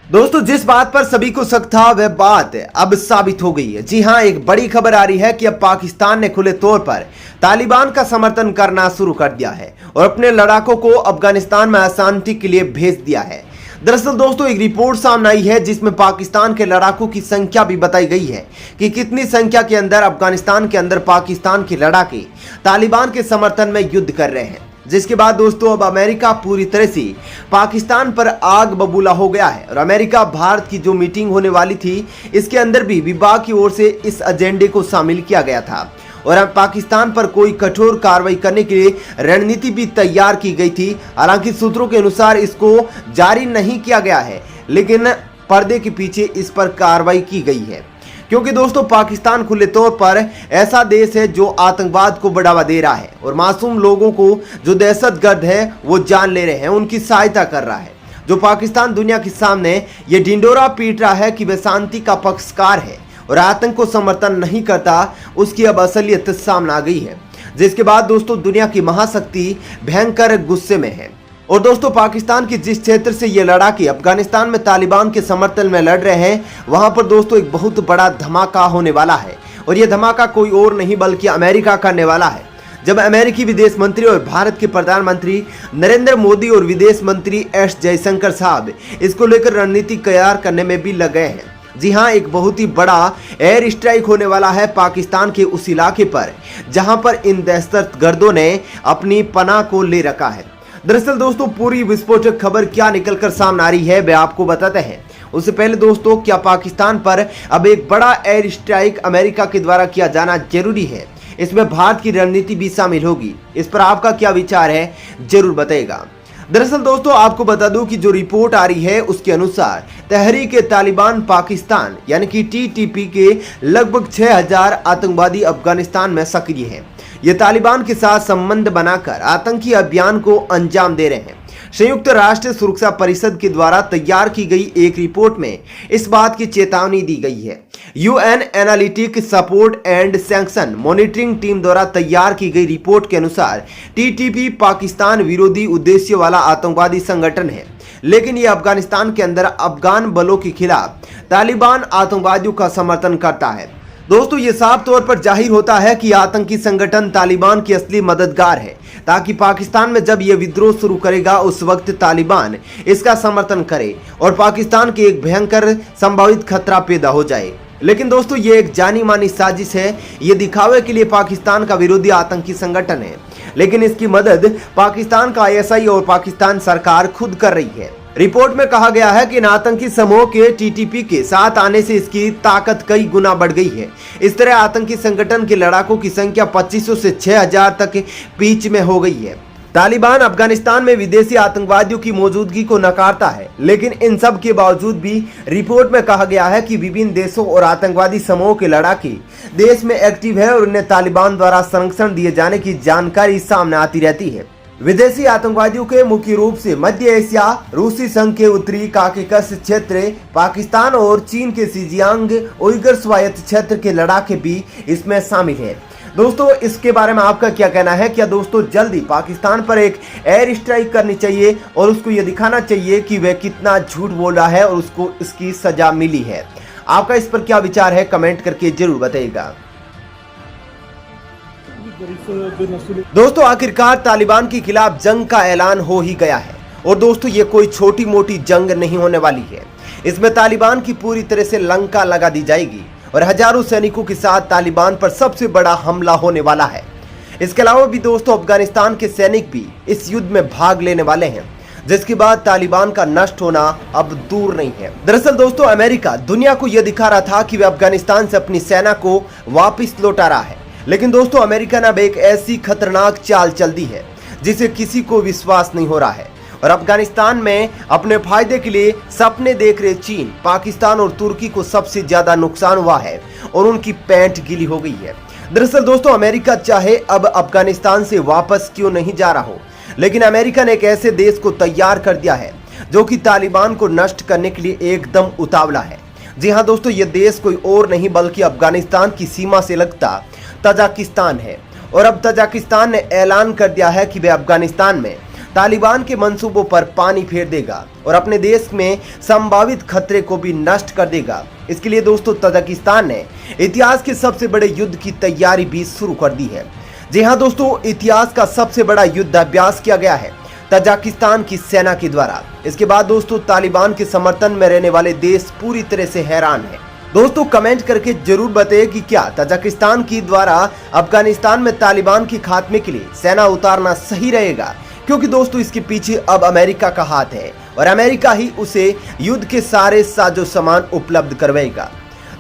दोस्तों, जिस बात पर सभी को शक था वह बात अब साबित हो गई है। जी हां, एक बड़ी खबर आ रही है कि अब पाकिस्तान ने खुले तौर पर तालिबान का समर्थन करना शुरू कर दिया है और अपने लड़ाकों को अफगानिस्तान में अशांति के लिए भेज दिया है। दरअसल दोस्तों, एक रिपोर्ट सामने आई है जिसमें पाकिस्तान के लड़ाकों की संख्या भी बताई गई है कि कितनी संख्या के अंदर अफगानिस्तान के अंदर पाकिस्तान के लड़ाके तालिबान के समर्थन में युद्ध कर रहे हैं। जिसके बाद दोस्तों अब अमेरिका पूरी तरह से पाकिस्तान पर आग बबूला हो गया है और अमेरिका भारत की जो मीटिंग होने वाली थी इसके अंदर भी विभाग की ओर से इस एजेंडे को शामिल किया गया था और अब पाकिस्तान पर कोई कठोर कार्रवाई करने के लिए रणनीति भी तैयार की गई थी। हालांकि सूत्रों के अनुसार इसको जारी नहीं किया गया है, लेकिन पर्दे के पीछे इस पर कार्रवाई की गई है, क्योंकि दोस्तों पाकिस्तान खुले तौर पर ऐसा देश है जो आतंकवाद को बढ़ावा दे रहा है और मासूम लोगों को जो दहशतगर्द है वो जान ले रहे हैं उनकी सहायता कर रहा है। जो पाकिस्तान दुनिया के सामने ये ढिंडोरा पीट रहा है कि वह शांति का पक्षकार है और आतंक को समर्थन नहीं करता, उसकी अब असलियत सामने आ गई है। जिसके बाद दोस्तों दुनिया की महाशक्ति भयंकर गुस्से में है और दोस्तों पाकिस्तान के जिस क्षेत्र से ये लड़ाके अफगानिस्तान में तालिबान के समर्थन में लड़ रहे हैं वहां पर दोस्तों एक बहुत बड़ा धमाका होने वाला है और ये धमाका कोई और नहीं बल्कि अमेरिका करने वाला है। जब अमेरिकी विदेश मंत्री और भारत के प्रधानमंत्री नरेंद्र मोदी और विदेश मंत्री एस जयशंकर साहब इसको लेकर रणनीति तैयार करने में भी लगे हैं। जी हां, एक बहुत ही बड़ा एयर स्ट्राइक होने वाला है पाकिस्तान के उस इलाके पर जहां पर इन दहशतगर्दों ने अपनी पनाह को ले रखा है। दरअसल दोस्तों पूरी विस्फोटक खबर क्या निकलकर सामने आ रही है वे आपको बताते हैं। उससे पहले दोस्तों, क्या पाकिस्तान पर अब एक बड़ा एयर स्ट्राइक अमेरिका के द्वारा किया जाना जरूरी है? इसमें भारत की रणनीति भी शामिल होगी। इस पर आपका क्या विचार है जरूर बताइएगा। दरअसल दोस्तों आपको बता दूं कि जो रिपोर्ट आ रही है उसके अनुसार तहरीक-ए-तालिबान पाकिस्तान यानी कि टीटीपी के लगभग 6000 आतंकवादी अफगानिस्तान में सक्रिय हैं। ये तालिबान के साथ संबंध बनाकर आतंकी अभियान को अंजाम दे रहे हैं। संयुक्त राष्ट्र सुरक्षा परिषद के द्वारा तैयार की गई एक रिपोर्ट में इस बात की चेतावनी दी गई है। UN analytic support and sanction monitoring team द्वारा तैयार की गई रिपोर्ट के अनुसार टीटीपी पाकिस्तान विरोधी उद्देश्य वाला आतंकवादी संगठन है, लेकिन ये अफगानिस्तान के अंदर अफगान बलों के खिलाफ तालिबान आतंकवादियों का समर्थन करता है। दोस्तों ये साफ तौर पर जाहिर होता है कि आतंकी संगठन तालिबान की असली मददगार है, ताकि पाकिस्तान में जब यह विद्रोह शुरू करेगा उस वक्त तालिबान इसका समर्थन करे और पाकिस्तान की एक भयंकर संभावित खतरा पैदा हो जाए। लेकिन दोस्तों ये एक जानी मानी साजिश है। ये दिखावे के लिए पाकिस्तान का विरोधी आतंकी संगठन है, लेकिन इसकी मदद पाकिस्तान का आईएसआई और पाकिस्तान सरकार खुद कर रही है। रिपोर्ट में कहा गया है कि इन आतंकी समूह के टीटीपी के साथ आने से इसकी ताकत कई गुना बढ़ गई है। इस तरह आतंकी संगठन के लड़ाकों की संख्या 2500 से 6000 तक बीच में हो गई है। तालिबान अफगानिस्तान में विदेशी आतंकवादियों की मौजूदगी को नकारता है, लेकिन इन सब के बावजूद भी रिपोर्ट में कहा गया है कि विभिन्न देशों और आतंकवादी समूहों के लड़ाके देश में एक्टिव है और उन्हें तालिबान द्वारा संरक्षण दिए जाने की जानकारी सामने आती रहती है। विदेशी आतंकवादियों के मुख्य रूप से मध्य एशिया, रूसी संघ के उत्तरी काकेकस क्षेत्र, पाकिस्तान और चीन के शिजियांग उइगर स्वायत्त क्षेत्र के लड़ाके भी इसमें शामिल हैं। दोस्तों इसके बारे में आपका क्या कहना है? क्या दोस्तों जल्दी पाकिस्तान पर एक एयर स्ट्राइक करनी चाहिए और उसको ये दिखाना चाहिए कि वह कितना झूठ बोल रहा है और उसको इसकी सजा मिली है? आपका इस पर क्या विचार है? कमेंट करके जरूर बताइएगा। दोस्तों आखिरकार तालिबान के खिलाफ जंग का ऐलान हो ही गया है और दोस्तों ये कोई छोटी मोटी जंग नहीं होने वाली है। इसमें तालिबान की पूरी तरह से लंका लगा दी जाएगी और हजारों सैनिकों के साथ तालिबान पर सबसे बड़ा हमला होने वाला है। इसके अलावा भी दोस्तों अफगानिस्तान के सैनिक भी इस युद्ध में भाग लेने वाले हैं, जिसके बाद तालिबान का नष्ट होना अब दूर नहीं है। दरअसल दोस्तों अमेरिका दुनिया को यह दिखा रहा था कि वह अफगानिस्तान से अपनी सेना को वापस लौटा रहा है, लेकिन दोस्तों अमेरिका ने अब एक ऐसी खतरनाक चाल चल दी है जिसे किसी को विश्वास नहीं हो रहा है और अफगानिस्तान में अपने फायदे के लिए सपने देख रहे चीन, पाकिस्तान और तुर्की को सबसे ज्यादा नुकसान हुआ है और उनकी पैंट गीली हो गई है। दरअसल दोस्तों अमेरिका चाहे अब अफगानिस्तान से वापस क्यों नहीं जा रहा हो, लेकिन अमेरिका ने एक ऐसे देश को तैयार कर दिया है जो कि तालिबान को नष्ट करने के लिए एकदम उतावला है। जी हाँ दोस्तों, ये देश कोई और नहीं बल्कि अफगानिस्तान की सीमा से लगता तजाकिस्तान है और अब तजाकिस्तान ने ऐलान कर दिया है कि वे अफगानिस्तान में तालिबान के मंसूबों पर पानी फेर देगा और अपने देश में संभावित खतरे को भी नष्ट कर देगा। इसके लिए दोस्तों तजाकिस्तान ने इतिहास के सबसे बड़े युद्ध की तैयारी भी शुरू कर दी है। जी हां दोस्तों, इतिहास का सबसे बड़ा युद्ध अभ्यास किया गया है तजाकिस्तान की सेना के द्वारा। इसके बाद दोस्तों तालिबान के समर्थन में रहने वाले देश पूरी तरह से हैरान है। दोस्तों कमेंट करके जरूर बताइए कि क्या तजाकिस्तान की द्वारा अफगानिस्तान में तालिबान के खात्मे के लिए सेना उतारना सही रहेगा, क्योंकि दोस्तों इसके पीछे अब अमेरिका का हाथ है और अमेरिका ही उसे युद्ध के सारे साजो सामान उपलब्ध करवाएगा।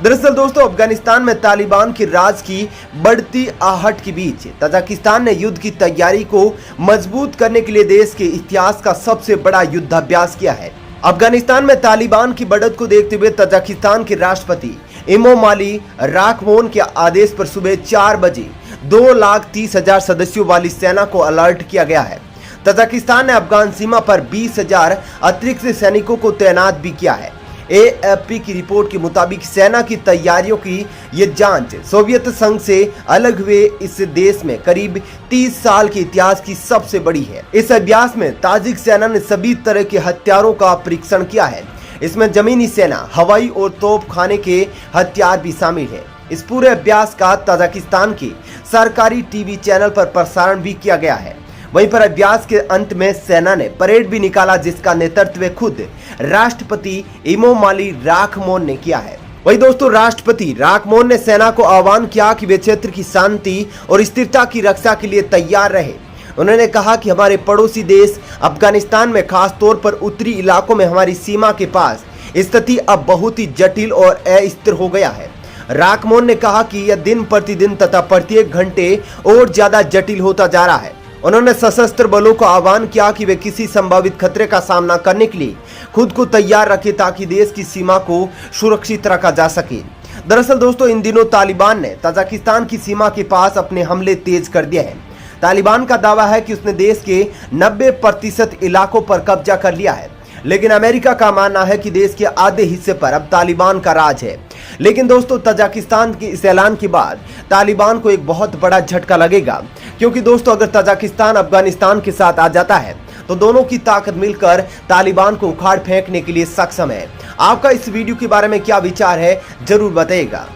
दरअसल दोस्तों अफगानिस्तान में तालिबान के राज की बढ़ती आहट के बीच तजाकिस्तान ने युद्ध की तैयारी को मजबूत करने के लिए देश के इतिहास का सबसे बड़ा युद्धाभ्यास किया है। अफगानिस्तान में तालिबान की बढ़त को देखते हुए तजाकिस्तान के राष्ट्रपति इमोमाली राखमोन के आदेश पर सुबह 4 बजे 2,30,000 सदस्यों वाली सेना को अलर्ट किया गया है। तजाकिस्तान ने अफगान सीमा पर 20,000 अतिरिक्त सैनिकों को तैनात भी किया है। AFP की रिपोर्ट के मुताबिक सेना की तैयारियों की ये जांच सोवियत संघ से अलग हुए इस देश में करीब 30 साल के इतिहास की सबसे बड़ी है। इस अभ्यास में ताजिक सेना ने सभी तरह के हथियारों का परीक्षण किया है। इसमें जमीनी सेना, हवाई और तोपखाने के हथियार भी शामिल है। इस पूरे अभ्यास का तजाकिस्तान के सरकारी टीवी चैनल पर प्रसारण भी किया गया है। वहीं पर अभ्यास के अंत में सेना ने परेड भी निकाला, जिसका नेतृत्व खुद राष्ट्रपति इमोमाली राखमोन ने किया है। वहीं दोस्तों राष्ट्रपति राखमोन ने सेना को आह्वान किया कि वे क्षेत्र की शांति और स्थिरता की रक्षा के लिए तैयार रहे। उन्होंने कहा कि हमारे पड़ोसी देश अफगानिस्तान में खास तौर पर उत्तरी इलाकों में हमारी सीमा के पास स्थिति अब बहुत ही जटिल और अस्थिर हो गया है। राखमोन ने कहा कि यह दिन प्रतिदिन तथा प्रत्येक घंटे और ज्यादा जटिल होता जा रहा है। उन्होंने सशस्त्र बलों को आह्वान किया कि वे किसी संभावित खतरे का सामना करने के लिए खुद को तैयार रखें ताकि देश की सीमा को सुरक्षित रखा जा सके। दरअसल दोस्तों इन दिनों तालिबान ने तजाकिस्तान की सीमा के पास अपने हमले तेज कर दिए हैं। तालिबान का दावा है कि उसने देश के 90% इलाकों पर कब्जा कर लिया है, लेकिन अमेरिका का मानना है कि देश के आधे हिस्से पर अब तालिबान का राज है। लेकिन दोस्तों तजाकिस्तान के इस ऐलान के बाद तालिबान को एक बहुत बड़ा झटका लगेगा, क्योंकि दोस्तों अगर तजाकिस्तान अफगानिस्तान के साथ आ जाता है तो दोनों की ताकत मिलकर तालिबान को उखाड़ फेंकने के लिए सक्षम है। आपका इस वीडियो के बारे में क्या विचार है जरूर बताइएगा।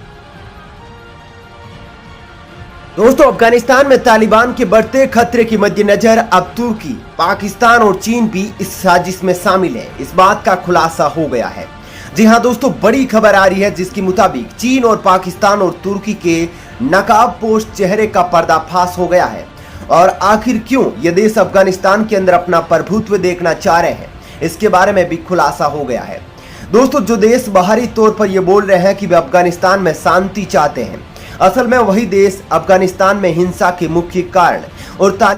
दोस्तों अफगानिस्तान में तालिबान के बढ़ते खतरे के मद्देनजर अब तुर्की, पाकिस्तान और चीन भी इस साजिश में शामिल है, इस बात का खुलासा हो गया है। जी हां दोस्तों, बड़ी खबर आ रही है जिसके मुताबिक चीन और पाकिस्तान और तुर्की के नकाबपोश चेहरे का पर्दाफाश हो गया है। और आखिर क्यों ये देश अफगानिस्तान के अंदर अपना प्रभुत्व देखना चाह रहे हैं, इसके बारे में भी खुलासा हो गया है। दोस्तों जो देश बाहरी तौर पर ये बोल रहे हैं कि वे अफगानिस्तान में शांति चाहते हैं, असल में वही देश अफगानिस्तान में हिंसा के मुख्य कारण और